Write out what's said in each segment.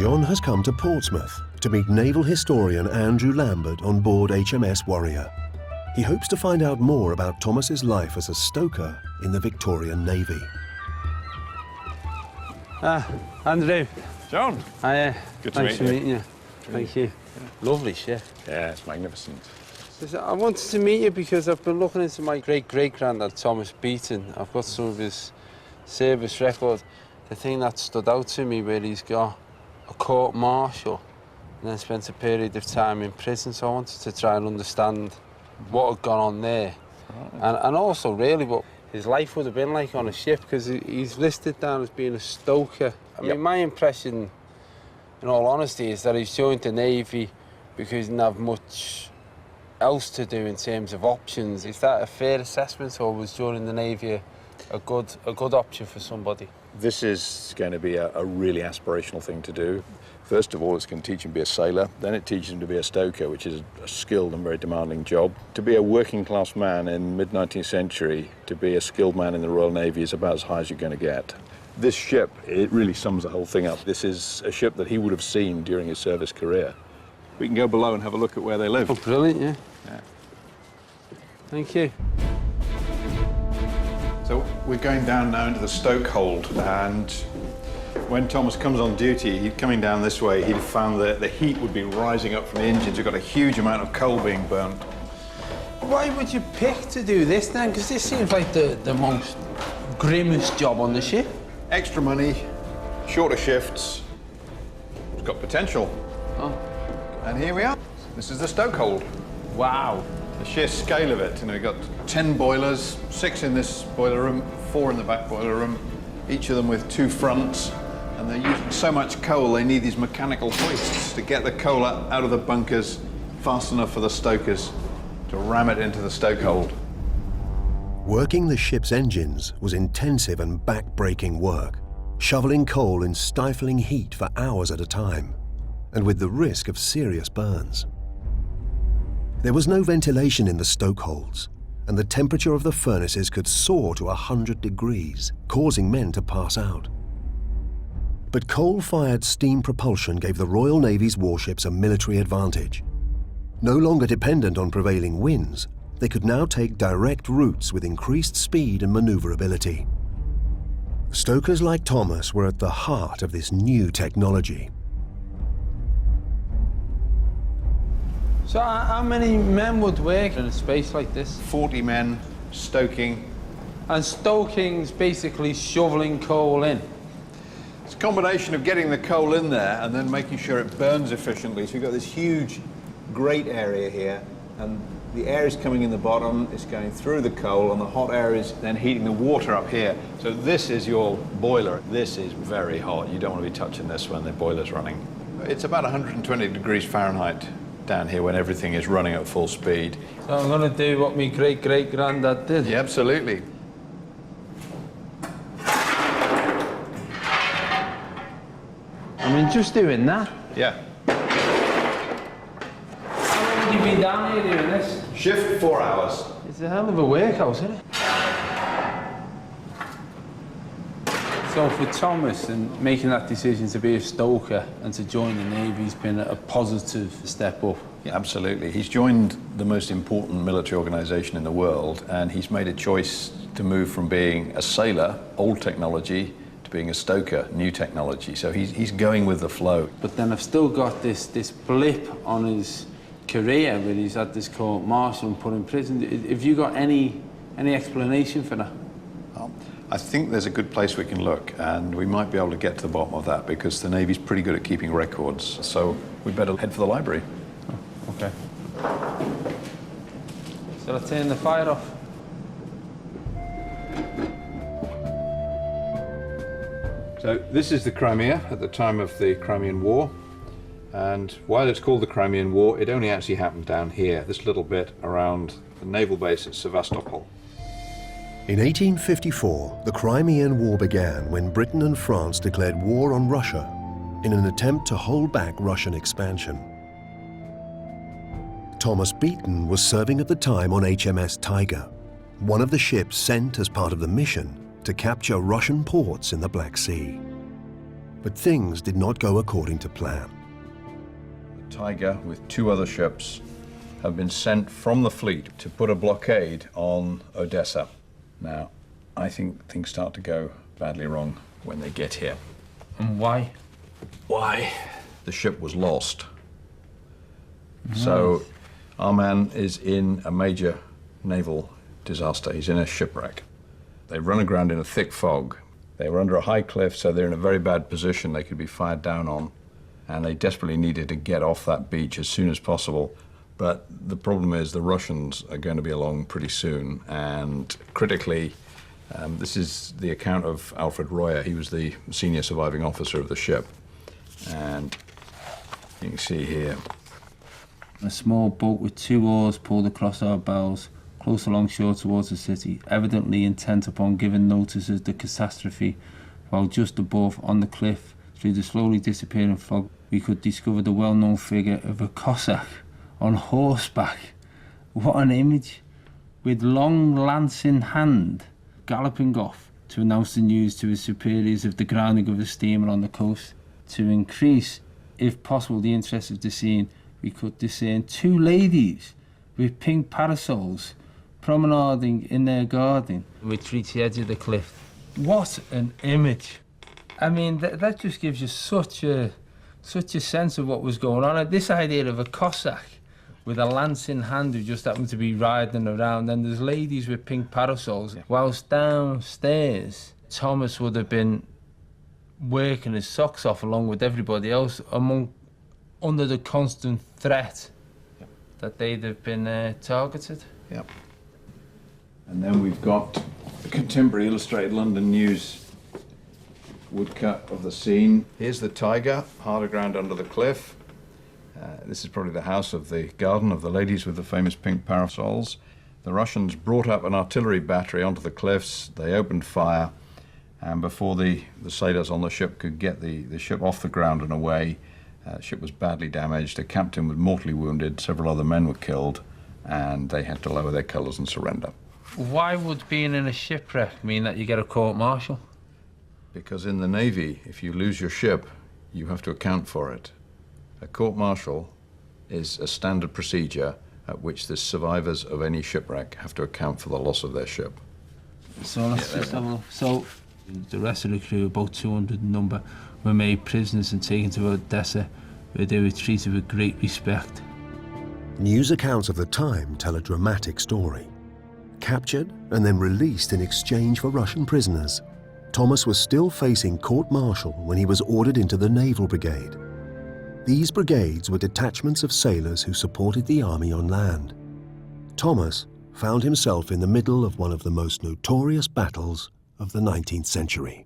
John has come to Portsmouth to meet naval historian Andrew Lambert on board HMS Warrior. He hopes to find out more about Thomas's life as a stoker in the Victorian Navy. Andrew. John. Hi. Good to meet you. Meeting you. Thank you. Lovely ship. Yeah, it's magnificent. I wanted to meet you because I've been looking into my great-great-granddad, Thomas Beaton. I've got some of his service record. The thing that stood out to me where he's got a court-martial and then spent a period of time in prison, so I wanted to try and understand what had gone on there. Right. And also, really, what his life would have been like on a ship, because he's listed down as being a stoker. I mean, my impression, in all honesty, is that he's joined the Navy because he didn't have much else to do in terms of options. Is that a fair assessment, or was joining the Navy a good option for somebody? This is going to be a really aspirational thing to do. First of all, it's going to teach him to be a sailor. Then it teaches him to be a stoker, which is a skilled and very demanding job. To be a working class man in mid-19th century, to be a skilled man in the Royal Navy is about as high as you're going to get. This ship, it really sums the whole thing up. This is a ship that he would have seen during his service career. We can go below and have a look at where they live. Oh, brilliant, yeah. Thank you. So we're going down now into the stoke hold, and when Thomas comes on duty, coming down this way, he'd found that the heat would be rising up from the engines. We've got a huge amount of coal being burnt. Why would you pick to do this then? Because this seems like the most grimmest job on the ship. Extra money, shorter shifts. It's got potential. Oh. And here we are. This is the stoke hold. Wow. The sheer scale of it, we've got 10 boilers, 6 in this boiler room, 4 in the back boiler room, each of them with 2 fronts, and they're using so much coal they need these mechanical hoists to get the coal out of the bunkers fast enough for the stokers to ram it into the stoke hold. Working the ship's engines was intensive and back-breaking work, shoveling coal in stifling heat for hours at a time, and with the risk of serious burns. There was no ventilation in the stoke holds, and the temperature of the furnaces could soar to 100 degrees, causing men to pass out. But coal-fired steam propulsion gave the Royal Navy's warships a military advantage. No longer dependent on prevailing winds, they could now take direct routes with increased speed and maneuverability. Stokers like Thomas were at the heart of this new technology. So how many men would work in a space like this? 40 men stoking. And stoking's basically shoveling coal in? It's a combination of getting the coal in there and then making sure it burns efficiently. So you've got this huge grate area here, and the air is coming in the bottom, it's going through the coal, and the hot air is then heating the water up here. So this is your boiler. This is very hot. You don't want to be touching this when the boiler's running. It's about 120 degrees Fahrenheit down here when everything is running at full speed. So I'm going to do what my great-great-granddad did? Yeah, absolutely. I mean, just doing that? Yeah. How long have you been down here doing this? Shift 4 hours. It's a hell of a workhouse, isn't it? So for Thomas, and making that decision to be a stoker and to join the Navy has been a positive step up. Yeah, absolutely. He's joined the most important military organisation in the world, and he's made a choice to move from being a sailor, old technology, to being a stoker, new technology. So he's going with the flow. But then I've still got this blip on his career where he's had this court-martial and put in prison. Have you got any explanation for that? I think there's a good place we can look, and we might be able to get to the bottom of that because the Navy's pretty good at keeping records. So we'd better head for the library. Oh, okay. Shall I turn the fire off? So this is the Crimea at the time of the Crimean War. And while it's called the Crimean War, it only actually happened down here, this little bit around the naval base at Sevastopol. In 1854, the Crimean War began when Britain and France declared war on Russia in an attempt to hold back Russian expansion. Thomas Beaton was serving at the time on HMS Tiger, one of the ships sent as part of the mission to capture Russian ports in the Black Sea. But things did not go according to plan. The Tiger, with 2 other ships, have been sent from the fleet to put a blockade on Odessa. Now, I think things start to go badly wrong when they get here. And why? Why? The ship was lost. So our man is in a major naval disaster. He's in a shipwreck. They've run aground in a thick fog. They were under a high cliff, so they're in a very bad position. They could be fired down on, and they desperately needed to get off that beach as soon as possible. But the problem is the Russians are going to be along pretty soon, and critically, this is the account of Alfred Royer. He was the senior surviving officer of the ship, and you can see here. A small boat with 2 oars pulled across our bows, close alongshore towards the city, evidently intent upon giving notice of the catastrophe, while just above, on the cliff, through the slowly disappearing fog, we could discover the well-known figure of a Cossack on horseback. What an image! With long lance in hand, galloping off to announce the news to his superiors of the grounding of a steamer on the coast. To increase, if possible, the interest of the scene, we could discern 2 ladies with pink parasols promenading in their garden. Which reached the edge of the cliff. What an image! I mean, that just gives you such a sense of what was going on. This idea of a Cossack with a lance in hand who just happened to be riding around, and there's ladies with pink parasols. Whilst downstairs, Thomas would have been working his socks off along with everybody else under the constant threat that they'd have been targeted. Yep. And then we've got the contemporary Illustrated London News woodcut of the scene. Here's the Tiger, hard aground under the cliff. This is probably the house of the garden of the ladies with the famous pink parasols. The Russians brought up an artillery battery onto the cliffs. They opened fire, and before the sailors on the ship could get the ship off the ground and away, the ship was badly damaged. The captain was mortally wounded. Several other men were killed, and they had to lower their colours and surrender. Why would being in a shipwreck mean that you get a court-martial? Because in the Navy, if you lose your ship, you have to account for it. A court-martial is a standard procedure at which the survivors of any shipwreck have to account for the loss of their ship. So let's just have a look. So the rest of the crew, about 200 in number, were made prisoners and taken to Odessa, where they were treated with great respect. News accounts of the time tell a dramatic story. Captured and then released in exchange for Russian prisoners, Thomas was still facing court-martial when he was ordered into the Naval Brigade. These brigades were detachments of sailors who supported the army on land. Thomas found himself in the middle of one of the most notorious battles of the 19th century.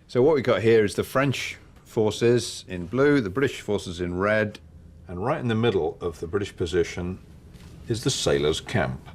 So what we've got here is the French forces in blue, the British forces in red, and right in the middle of the British position is the sailors' camp.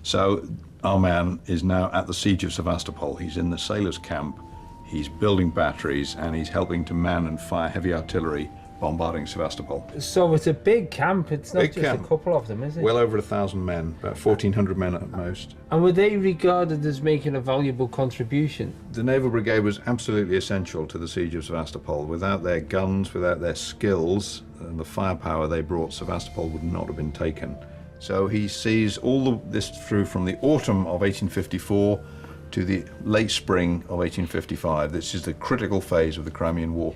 So our man is now at the siege of Sevastopol. He's in the sailors' camp, he's building batteries, and he's helping to man and fire heavy artillery bombarding Sevastopol. So it's a big camp, it's not Big just camp. a couple of them, is it? Well over 1,000 men, about 1,400 men at most. And were they regarded as making a valuable contribution? The Naval Brigade was absolutely essential to the siege of Sevastopol. Without their guns, without their skills, and the firepower they brought, Sevastopol would not have been taken. So he sees all this through from the autumn of 1854 to the late spring of 1855. This is the critical phase of the Crimean War.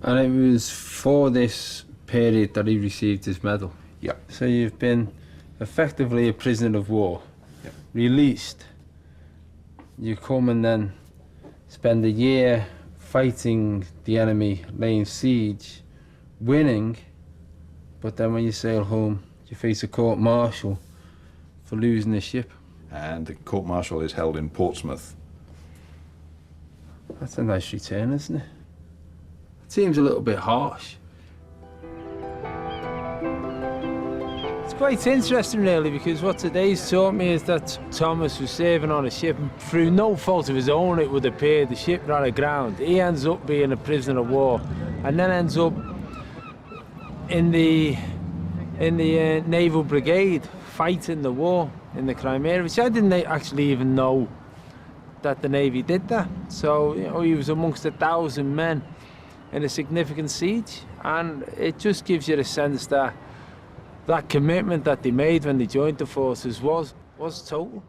And it was for this period that he received his medal? Yeah. So you've been effectively a prisoner of war, Yeah. released. You come and then spend a year fighting the enemy, laying siege, winning, but then when you sail home, you face a court-martial for losing the ship. And the court-martial is held in Portsmouth. That's a nice return, isn't it? It seems a little bit harsh. It's quite interesting, really, because what today's taught me is that Thomas was serving on a ship, and through no fault of his own, it would appear, the ship ran aground. He ends up being a prisoner of war, and then ends up in the Naval Brigade fighting the war in the Crimea, which I didn't actually even know that the Navy did that. So, you know, he was amongst 1,000 men in a significant siege, and it just gives you the sense that that commitment that they made when they joined the forces was total.